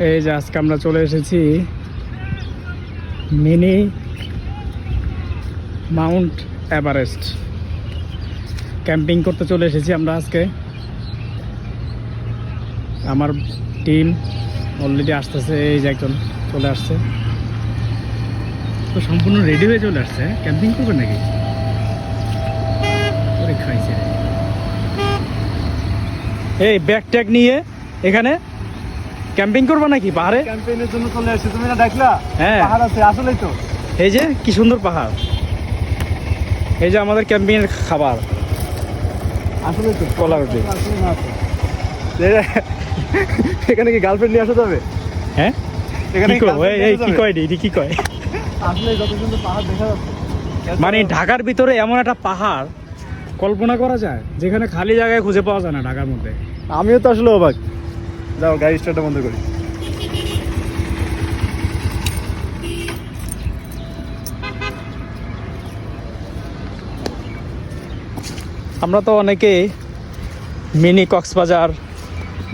এই যে আজকে আমরা চলে এসেছি মিনি মাউন্ট এভারেস্ট ক্যাম্পিং করতে চলে এসেছি আমরা আজকে। আমার টিম অলরেডি আসতেছে, এই যে একজন চলে আসছে, তো সম্পূর্ণ রেডি হয়ে চলে আসছে। ক্যাম্পিং করবে নাকি? খাইছে এই ব্যাগ ট্যাগ নিয়ে এখানে ক্যাম্পিং করবা নাকি পাহাড়ে? ক্যাম্পেইনের জন্য চলে আসছে, তুমি না দেখলা? হ্যাঁ, পাহাড় আছে আসলেই তো। এই যে কি সুন্দর পাহাড়, এই যে আমাদের ক্যাম্পিং এর খাবার, আসলেই তো কলা রুটি। আসলে না আছে। এখানে কি গার্লফ্রেন্ড নিয়ে আসা যাবে? হ্যাঁ, এখানে কি করবো? এই কি কয় এটি কি কয়? আসলে যত সুন্দর পাহাড় দেখা যাচ্ছে, মানে ঢাকার ভিতরে এমন একটা পাহাড় কল্পনা করা যায় যেখানে খালি জায়গায় খুঁজে পাওয়া যায় না ঢাকার মধ্যে। আমিও তো আসলে অবাক। যাও গাড়ি স্টার্টটা বন্ধ করি। আমরা তো অনেকে mini Cox's Bazar,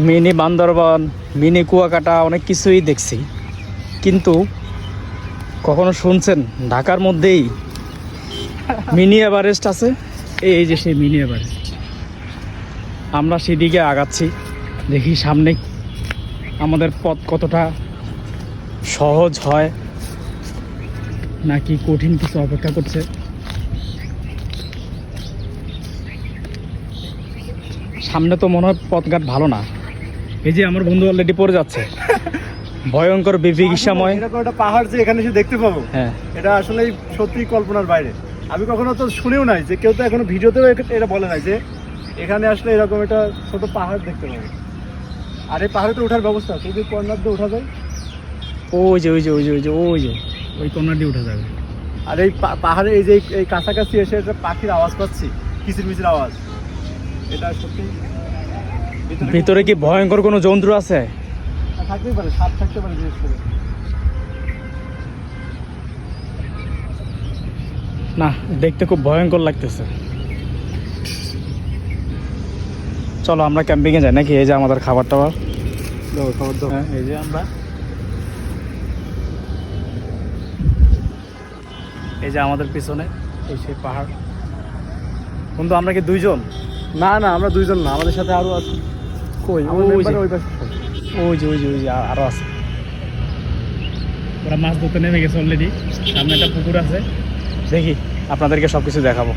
mini Bandarban, mini Kuakata অনেক কিছুই দেখছি, কিন্তু কখনো শুনছেন ঢাকার মধ্যেই মিনি এভারেস্ট আছে? এই যে সেই মিনি এভারেস্ট। আমরা সেদিকে আগাচ্ছি, দেখি সামনে আমাদের পথ কতটা সহজ হয় নাকি কঠিন কিছু অপেক্ষা করছে। সামনে তো মনে হয় পথঘাট ভালো না। এই যে আমার বন্ধু অলরেডি পড়ে যাচ্ছে, ভয়ঙ্কর বিভীষিকাময় এরকম একটা পাহাড় যে এখানে এসে দেখতে পাবো, হ্যাঁ, এটা আসলেই সত্যি কল্পনার বাইরে। আমি কখনো তো শুনেও নাই, যে কেউ তো এখনো ভিডিওতেও এটা বলে নাই যে এখানে আসলে এরকম একটা ছোট পাহাড় দেখতে পাবো। আর এই পাহাড়ে তো ওঠার ব্যবস্থা আছে, যদি কর্নার দিয়ে ওঠা যায়। ওই যে ওই যে ওই যে ওই যে ওই যে ওই কর্নার দিয়ে উঠা যাবে। আর এই পাহাড়ে এই যে এই কাছাকাছি এসে একটা পাখির আওয়াজ পাচ্ছি, কিচির মিচির আওয়াজ। এটা সত্যি ভিতরে কি ভয়ঙ্কর কোনো জন্তু আছে? থাকতেই পারে, সাপ থাকতে পারে বিশেষ করে। না, দেখতে খুব ভয়ঙ্কর লাগতেছে। চলো আমরা ক্যাম্পিংয়ে যাই নাকি? এই যে আমাদের খাবার টাবার, খাবার দাও। হ্যাঁ, এই যে আমরা, এই যে আমাদের পিছনে এই সেই পাহাড়। বন্ধু আমরা কি দুইজন? না না, আমরা দুইজন না, আমাদের সাথে আরো আছে। কই? আমার ওই যে member ওই পাশে। ওই যে ওই যে ওই যে আরো আছে। ওরা মাছ ধরতে নেমে গেছে অলরেডি। সামনে একটা পুকুর আছে, দেখি আপনাদেরকে সব কিছু দেখাবো।